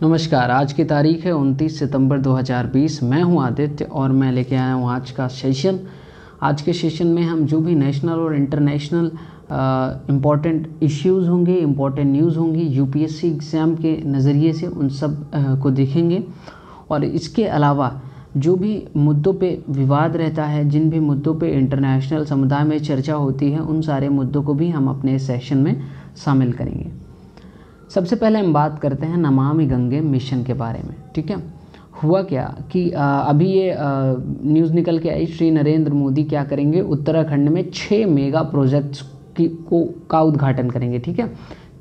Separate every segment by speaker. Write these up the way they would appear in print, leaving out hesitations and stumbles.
Speaker 1: नमस्कार। आज की तारीख है 29 सितंबर 2020। मैं हूं आदित्य और मैं लेके आया हूं आज का सेशन। आज के सेशन में हम जो भी नेशनल और इंटरनेशनल इम्पॉर्टेंट इश्यूज़ होंगे, इम्पॉर्टेंट न्यूज़ होंगी यूपीएससी एग्ज़ाम के नज़रिए से, उन सब को देखेंगे। और इसके अलावा जो भी मुद्दों पे विवाद रहता है, जिन भी मुद्दों पे इंटरनेशनल समुदाय में चर्चा होती है, उन सारे मुद्दों को भी हम अपने सेशन में शामिल करेंगे। सबसे पहले हम बात करते हैं नमामि गंगे मिशन के बारे में। ठीक है, हुआ क्या कि अभी ये न्यूज़ निकल के आई, श्री नरेंद्र मोदी क्या करेंगे, उत्तराखंड में 6 मेगा प्रोजेक्ट्स का उद्घाटन करेंगे। ठीक है,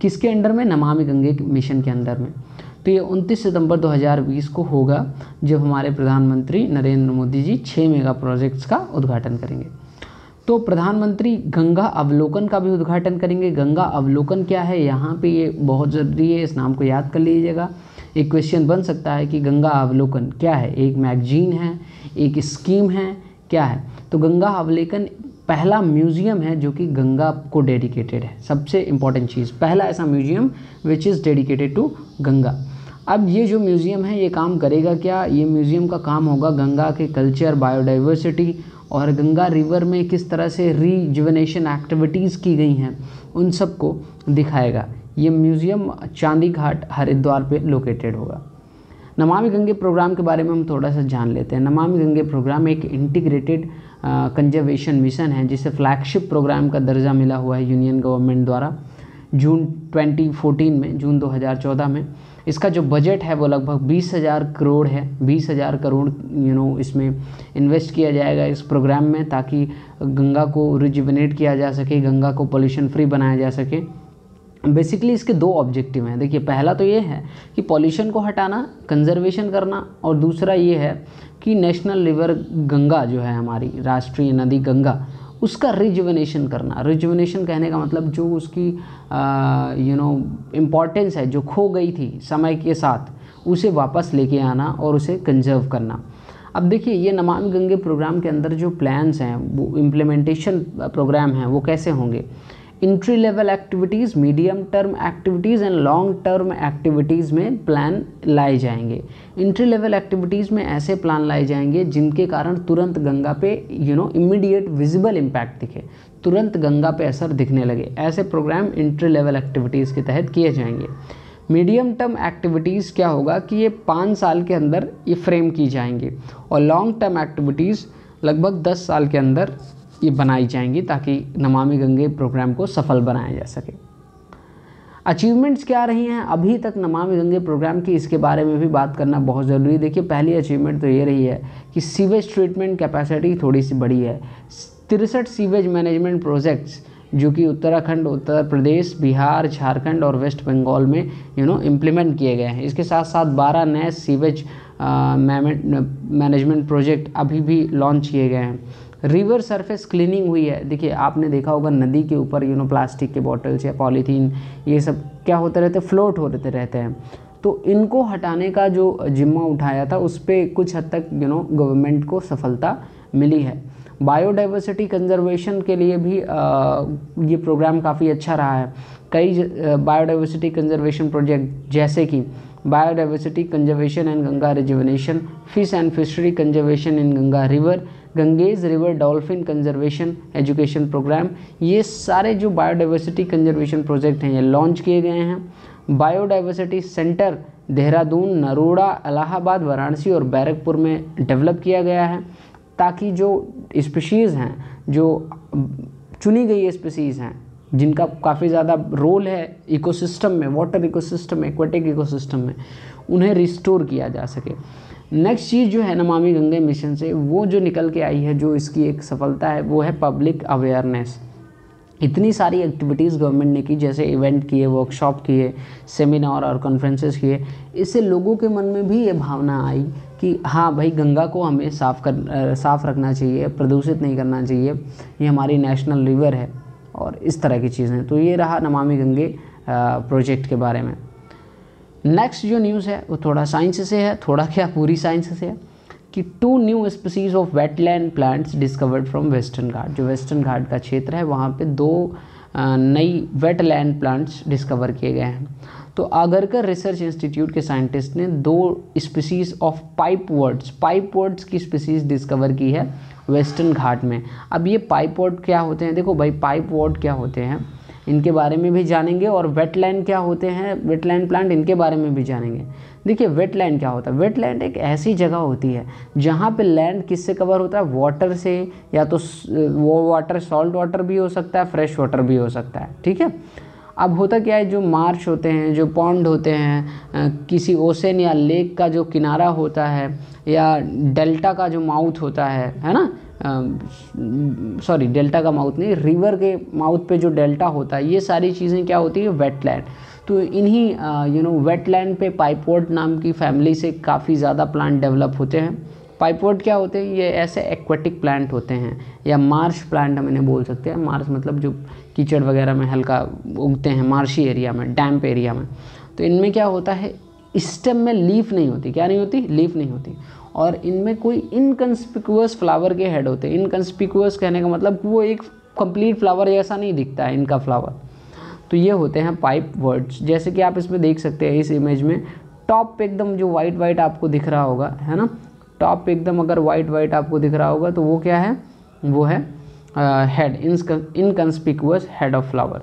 Speaker 1: किसके अंडर में? नमामि गंगे मिशन के अंडर में। तो ये 29 सितंबर 2020 को होगा जब हमारे प्रधानमंत्री नरेंद्र मोदी जी 6 मेगा प्रोजेक्ट्स का उद्घाटन करेंगे। तो प्रधानमंत्री गंगा अवलोकन का भी उद्घाटन करेंगे। गंगा अवलोकन क्या है, यहाँ पे ये बहुत ज़रूरी है, इस नाम को याद कर लीजिएगा। एक क्वेश्चन बन सकता है कि गंगा अवलोकन क्या है? एक मैगजीन है, एक स्कीम है, क्या है? तो गंगा अवलोकन पहला म्यूज़ियम है जो कि गंगा को डेडिकेटेड है। सबसे इम्पॉर्टेंट चीज़, पहला ऐसा museum which is dedicated to Ganga. अब ये जो म्यूज़ियम है ये काम करेगा क्या? ये म्यूज़ियम का काम होगा गंगा के कल्चर, बायोडाइवर्सिटी और गंगा रिवर में किस तरह से रीजुवेनेशन एक्टिविटीज़ की गई हैं, उन सब को दिखाएगा। ये म्यूज़ियम चांदी घाट हरिद्वार पे लोकेटेड होगा। नमामि गंगे प्रोग्राम के बारे में हम थोड़ा सा जान लेते हैं। नमामि गंगे प्रोग्राम एक इंटीग्रेटेड कंजर्वेशन मिशन है जिसे फ्लैगशिप प्रोग्राम का दर्जा मिला हुआ है यूनियन गवर्नमेंट द्वारा जून 2014 में, जून 2014 में। इसका जो बजट है वो लगभग 20,000 करोड़ है। 20,000 करोड़ इसमें इन्वेस्ट किया जाएगा इस प्रोग्राम में, ताकि गंगा को रिजुवेनेट किया जा सके, गंगा को पॉल्यूशन फ्री बनाया जा सके। बेसिकली इसके दो ऑब्जेक्टिव हैं। देखिए, पहला तो ये है कि पॉल्यूशन को हटाना, कंजर्वेशन करना, और दूसरा ये है कि नेशनल रिवर गंगा जो है हमारी राष्ट्रीय नदी गंगा, उसका रिजुवेनेशन करना। रिजुवेनेशन कहने का मतलब जो उसकी इम्पॉर्टेंस है, जो खो गई थी समय के साथ, उसे वापस लेके आना और उसे कंजर्व करना। अब देखिए, ये नमामि गंगे प्रोग्राम के अंदर जो प्लान्स हैं, वो इम्प्लीमेंटेशन प्रोग्राम हैं, वो कैसे होंगे? Entry level activities, medium term activities and long term activities में प्लान लाए जाएंगे। इंट्री लेवल एक्टिविटीज़ में ऐसे प्लान लाए जाएंगे जिनके कारण तुरंत गंगा पे इमीडिएट विजिबल इम्पैक्ट दिखे, तुरंत गंगा पे असर दिखने लगे। ऐसे प्रोग्राम इंट्री लेवल एक्टिविटीज़ के तहत किए जाएंगे। मीडियम टर्म एक्टिविटीज़ क्या होगा कि ये 5 साल के अंदर ये फ्रेम की जाएंगी, और लॉन्ग टर्म एक्टिविटीज़ लगभग 10 साल के अंदर ये बनाई जाएंगी, ताकि नमामि गंगे प्रोग्राम को सफल बनाया जा सके। अचीवमेंट्स क्या रही हैं अभी तक नमामि गंगे प्रोग्राम की, इसके बारे में भी बात करना बहुत ज़रूरी है। देखिए, पहली अचीवमेंट तो ये रही है कि सीवेज ट्रीटमेंट कैपेसिटी थोड़ी सी बड़ी है। 63 सीवेज मैनेजमेंट प्रोजेक्ट्स जो कि उत्तराखंड, उत्तर प्रदेश, बिहार, झारखंड और वेस्ट बंगाल में इम्प्लीमेंट किए गए हैं। इसके साथ साथ 12 नए सीवेज मैनेजमेंट प्रोजेक्ट अभी भी लॉन्च किए गए हैं। रिवर सरफेस क्लीनिंग हुई है। देखिए, आपने देखा होगा नदी के ऊपर प्लास्टिक के बॉटल्स या पॉलीथीन, ये सब क्या होते रहते, फ्लोट होते रहते हैं। तो इनको हटाने का जो जिम्मा उठाया था, उस पर कुछ हद तक गवर्नमेंट को सफलता मिली है। बायोडाइवर्सिटी कंजर्वेशन के लिए भी ये प्रोग्राम काफ़ी अच्छा रहा है। कई बायोडाइवर्सिटी कंजर्वेशन प्रोजेक्ट जैसे कि biodiversity conservation and Ganga rejuvenation, fish and fishery conservation in Ganga river, Ganges river dolphin conservation education program, ये सारे जो बायोडाइवर्सिटी कंजर्वेशन प्रोजेक्ट हैं ये लॉन्च किए गए हैं। बायोडाइवर्सिटी सेंटर देहरादून, नरोड़ा, इलाहाबाद, वाराणसी और बैरकपुर में डेवलप किया गया है, ताकि जो स्पीशीज़ हैं, जो चुनी गई स्पीशीज़ हैं, जिनका काफ़ी ज़्यादा रोल है इकोसिस्टम में, वाटर इकोसिस्टम, एक्वाटिक इकोसिस्टम में, उन्हें रिस्टोर किया जा सके। नेक्स्ट चीज़ जो है नमामि गंगे मिशन से वो जो निकल के आई है, जो इसकी एक सफलता है, वो है पब्लिक अवेयरनेस। इतनी सारी एक्टिविटीज़ गवर्नमेंट ने की, जैसे इवेंट किए, वर्कशॉप किए, सेमिनार और कॉन्फ्रेंसेस किए। इससे लोगों के मन में भी ये भावना आई कि हाँ भाई, गंगा को हमें साफ़ रखना चाहिए, प्रदूषित नहीं करना चाहिए, ये हमारी नेशनल रिवर है, और इस तरह की चीज़ें। तो ये रहा नमामि गंगे प्रोजेक्ट के बारे में। नेक्स्ट जो न्यूज़ है वो थोड़ा साइंस से है, थोड़ा क्या पूरी साइंस से है, कि 2 new species of wetland plants discovered from Western Ghat. जो वेस्टर्न घाट का क्षेत्र है वहाँ पे 2 नई वेटलैंड प्लांट्स डिस्कवर किए गए हैं। तो आगरकर रिसर्च इंस्टीट्यूट के साइंटिस्ट ने 2 स्पीसीज ऑफ पाइपवर्ड्स की स्पीसीज डिस्कवर की है वेस्टर्न घाट में। अब ये पाइपवर्ड क्या होते हैं, देखो भाई पाइपवर्ड क्या होते हैं इनके बारे में भी जानेंगे, और वेटलैंड क्या होते हैं, वेटलैंड प्लांट, इनके बारे में भी जानेंगे। देखिए वेटलैंड क्या होता है, वेटलैंड एक ऐसी जगह होती है जहाँ पे लैंड किससे कवर होता है, वाटर से, या तो वो वाटर सॉल्ट वाटर भी हो सकता है, फ्रेश वाटर भी हो सकता है, ठीक है। अब होता क्या है, जो मार्श होते हैं, जो पॉन्ड होते हैं, किसी ओशन या लेक का जो किनारा होता है, या डेल्टा का जो माउथ होता है ना, सॉरी डेल्टा का माउथ नहीं, रिवर के माउथ पे जो डेल्टा होता है, ये सारी चीज़ें क्या होती है, वेटलैंड। तो इन्हीं वेटलैंड पे पाइपवर्ड नाम की फैमिली से काफ़ी ज़्यादा प्लांट डेवलप होते हैं। पाइपवर्ड क्या होते हैं, ये ऐसे एक्वेटिक प्लांट होते हैं, या मार्श प्लांट हम इन्हें बोल सकते हैं। मार्श मतलब जो कीचड़ वगैरह में हल्का उगते हैं, मार्शी एरिया में, डैम्प एरिया में। तो इनमें क्या होता है, स्टेम में लीफ नहीं होती, क्या नहीं होती, लीफ नहीं होती, और इनमें कोई इनकंस्पिकुअस फ्लावर के हेड होते हैं। इनकंस्पिकुअस कहने का मतलब वो एक कंप्लीट फ्लावर जैसा नहीं दिखता है इनका फ्लावर। तो ये होते हैं पाइप वर्ड्स, जैसे कि आप इसमें देख सकते हैं इस इमेज में, टॉप पे एकदम जो वाइट आपको दिख रहा होगा, है ना, टॉप पे एकदम अगर वाइट आपको दिख रहा होगा तो वो क्या है, वो है head, inconspicuous head of flower.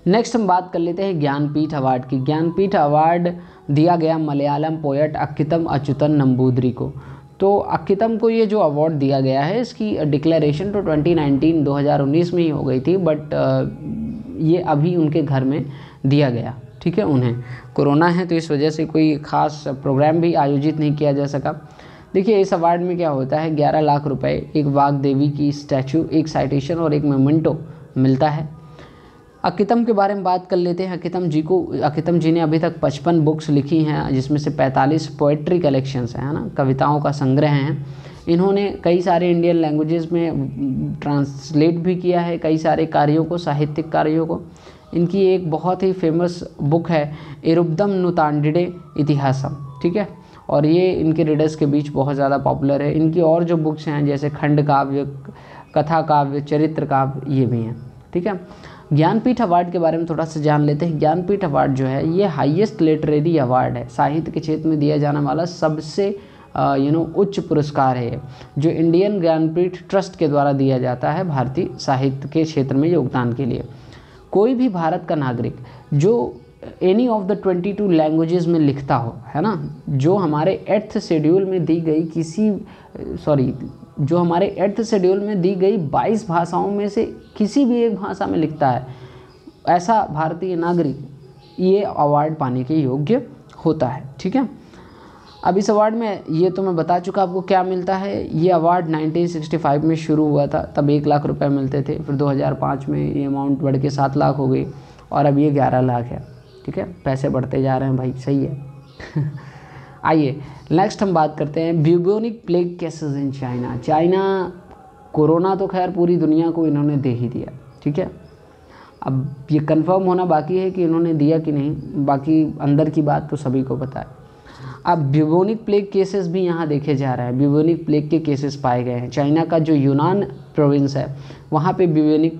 Speaker 1: Next हम बात कर लेते हैं ज्ञानपीठ अवार्ड की। ज्ञानपीठ अवार्ड दिया गया मलयालम पोएट अक्कितम अच्युतन नंबूदरी को। तो अक्कितम को ये जो अवार्ड दिया गया है, इसकी डिक्लेरेशन तो 2019 में ही हो गई थी, बट ये अभी उनके घर में दिया गया, ठीक है। उन्हें कोरोना है तो इस वजह से कोई ख़ास प्रोग्राम भी आयोजित नहीं किया जा सका। देखिए इस अवार्ड में क्या होता है, 11 लाख रुपए, एक वाघ देवी की स्टैचू, एक साइटेशन और एक मेमेंटो मिलता है। अक्कितम के बारे में बात कर लेते हैं। अक्कितम जी ने अभी तक 55 बुक्स लिखी हैं, जिसमें से 45 पोएट्री कलेक्शंस हैं, है ना, कविताओं का संग्रह हैं। इन्होंने कई सारे इंडियन लैंग्वेजेस में ट्रांसलेट भी किया है कई सारे कार्यों को, साहित्यिक कार्यों को। इनकी एक बहुत ही फेमस बुक है इरुब्दम नुतांडिडे इतिहासम, ठीक है, और ये इनके रीडर्स के बीच बहुत ज़्यादा पॉपुलर है। इनकी और जो बुक्स हैं जैसे खंड काव्य, कथा काव्य, चरित्र काव्य, ये भी हैं, ठीक है। ज्ञानपीठ अवार्ड के बारे में थोड़ा सा जान लेते हैं। ज्ञानपीठ अवार्ड जो है ये हाईएस्ट लिटरेरी अवार्ड है, साहित्य के क्षेत्र में दिया जाने वाला सबसे उच्च पुरस्कार है, जो इंडियन ज्ञानपीठ ट्रस्ट के द्वारा दिया जाता है भारतीय साहित्य के क्षेत्र में योगदान के लिए। कोई भी भारत का नागरिक जो एनी ऑफ द 22 लैंग्वेजेस में लिखता हो, है ना, जो हमारे 8th शेड्यूल में दी गई जो हमारे 8th शेड्यूल में दी गई 22 भाषाओं में से किसी भी एक भाषा में लिखता है, ऐसा भारतीय नागरिक ये अवार्ड पाने के योग्य होता है, ठीक है। अब इस अवार्ड में ये तो मैं बता चुका आपको क्या मिलता है। ये अवार्ड 1965 में शुरू हुआ था, तब 1 लाख रुपए मिलते थे। फिर 2005 में ये अमाउंट बढ़ के 7 लाख हो गई, और अब ये 11 लाख है, ठीक है। पैसे बढ़ते जा रहे हैं भाई, सही है। आइए नेक्स्ट हम बात करते हैं bubonic plague cases in China. China, corona तो खैर पूरी दुनिया को इन्होंने दे ही दिया, ठीक है। अब ये कंफर्म होना बाकी है कि इन्होंने दिया कि नहीं, बाकी अंदर की बात तो सभी को पता है। अब ब्यूबोनिक प्लेग केसेस भी यहाँ देखे जा रहे हैं, ब्यूबोनिक प्लेग के केसेस पाए गए हैं। चाइना का जो यूनान प्रोविंस है वहाँ पे ब्यूबोनिक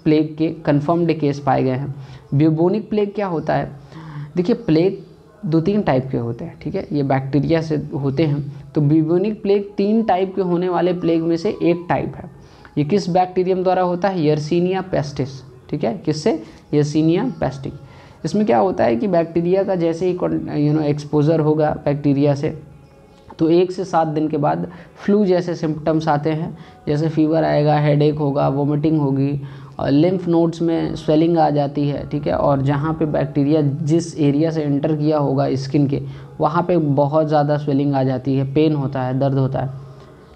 Speaker 1: प्लेग के कंफर्म्ड केस पाए गए हैं। ब्यूबोनिक प्लेग क्या होता है, देखिए प्लेग 2-3 टाइप के होते हैं, ठीक है, ये बैक्टीरिया से होते हैं। तो ब्यूबोनिक प्लेग 3 टाइप के होने वाले प्लेग में से एक टाइप है। ये किस बैक्टीरियम द्वारा होता है, यर्सीनिया पेस्टिस, ठीक है, किससे, यर्सीनिया पेस्टिस। इसमें क्या होता है कि बैक्टीरिया का जैसे ही एक्सपोजर होगा बैक्टीरिया से, तो 1 से 7 दिन के बाद फ्लू जैसे सिम्टम्स आते हैं, जैसे फीवर आएगा, हेडेक होगा, वोमिटिंग होगी, और लिम्फ नोड्स में स्वेलिंग आ जाती है, ठीक है। और जहाँ पे बैक्टीरिया जिस एरिया से एंटर किया होगा स्किन के, वहाँ पे बहुत ज़्यादा स्वेलिंग आ जाती है, पेन होता है, दर्द होता है,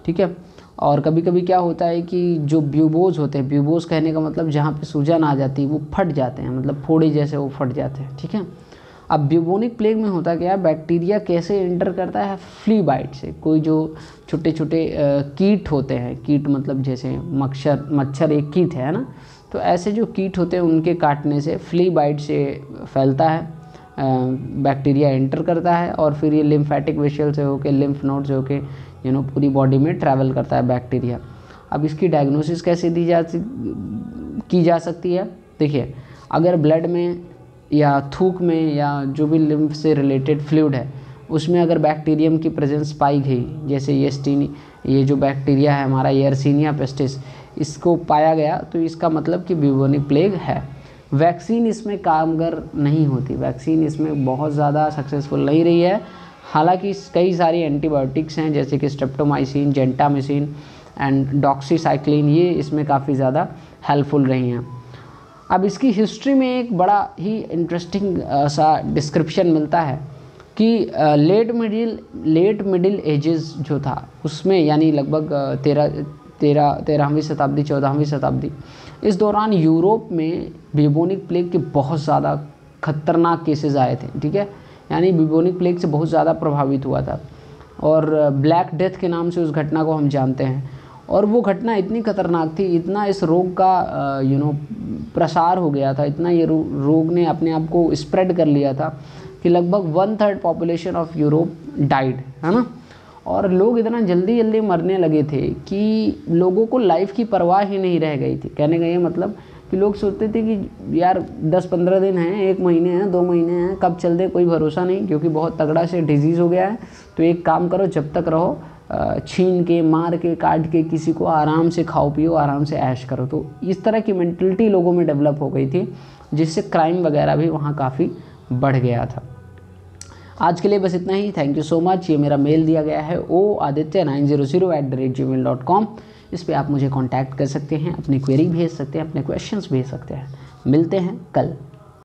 Speaker 1: ठीक है। और कभी कभी क्या होता है कि जो ब्यूबोज होते हैं, ब्यूबोज कहने का मतलब जहाँ पे सूजन आ जाती है वो फट जाते हैं, मतलब फोड़े जैसे वो फट जाते हैं, ठीक है। अब ब्यूबोनिक प्लेग में होता क्या है, बैक्टीरिया कैसे एंटर करता है, फ्ली बाइट से। कोई जो छोटे छोटे कीट होते हैं, कीट मतलब जैसे मच्छर एक कीट है ना, तो ऐसे जो कीट होते हैं उनके काटने से, फ्ली बाइट से फैलता है, बैक्टीरिया एंटर करता है, और फिर ये लिम्फेटिक वेसल से होके, लिम्फ नोड से होके पूरी बॉडी में ट्रैवल करता है बैक्टीरिया। अब इसकी डायग्नोसिस कैसे की जा सकती है, देखिए अगर ब्लड में या थूक में या जो भी लिम्फ से रिलेटेड फ्लूइड है उसमें अगर बैक्टीरियम की प्रेजेंस पाई गई, जैसे ये जो बैक्टीरिया है हमारा यर्सीनिया पेस्टिस, इसको पाया गया, तो इसका मतलब कि ब्यूबोनिक प्लेग है। वैक्सीन इसमें कारगर नहीं होती, वैक्सीन इसमें बहुत ज़्यादा सक्सेसफुल नहीं रही है। हालांकि कई सारी एंटीबायोटिक्स हैं जैसे कि स्ट्रेप्टोमाइसिन, जेंटामिसिन एंड डॉक्सीसाइक्लिन, ये इसमें काफ़ी ज़्यादा हेल्पफुल रही हैं। अब इसकी हिस्ट्री में एक बड़ा ही इंटरेस्टिंग सा डिस्क्रिप्शन मिलता है कि लेट मिडिल एजेस जो था उसमें, यानी लगभग 13वीं शताब्दी 14वीं शताब्दी, इस दौरान यूरोप में ब्यूबोनिक प्लेग के बहुत ज़्यादा खतरनाक केसेस आए थे, ठीक है। यानी ब्यूबोनिक प्लेग से बहुत ज़्यादा प्रभावित हुआ था और ब्लैक डेथ के नाम से उस घटना को हम जानते हैं। और वो घटना इतनी खतरनाक थी, इतना इस रोग का प्रसार हो गया था, इतना ये रोग ने अपने आप को स्प्रेड कर लिया था कि लगभग 1/3 पॉपुलेशन ऑफ यूरोप डाइड, है ना। और लोग इतना जल्दी मरने लगे थे कि लोगों को लाइफ की परवाह ही नहीं रह गई थी। कहने का ये मतलब कि लोग सोचते थे कि यार 10-15 दिन हैं, 1 महीने हैं, 2 महीने हैं, कब चल दे कोई भरोसा नहीं, क्योंकि बहुत तगड़ा से डिजीज़ हो गया है। तो एक काम करो, जब तक रहो छीन के, मार के, काट के किसी को, आराम से खाओ पियो, आराम से ऐश करो। तो इस तरह की मेंटलिटी लोगों में डेवलप हो गई थी, जिससे क्राइम वगैरह भी वहाँ काफ़ी बढ़ गया था। आज के लिए बस इतना ही। Thank you so much. ये मेरा मेल दिया गया है oaditya900@gmail.com। इस पे आप मुझे कांटेक्ट कर सकते हैं, अपनी क्वेरी भेज सकते हैं, अपने क्वेश्चंस भेज सकते हैं। मिलते हैं कल।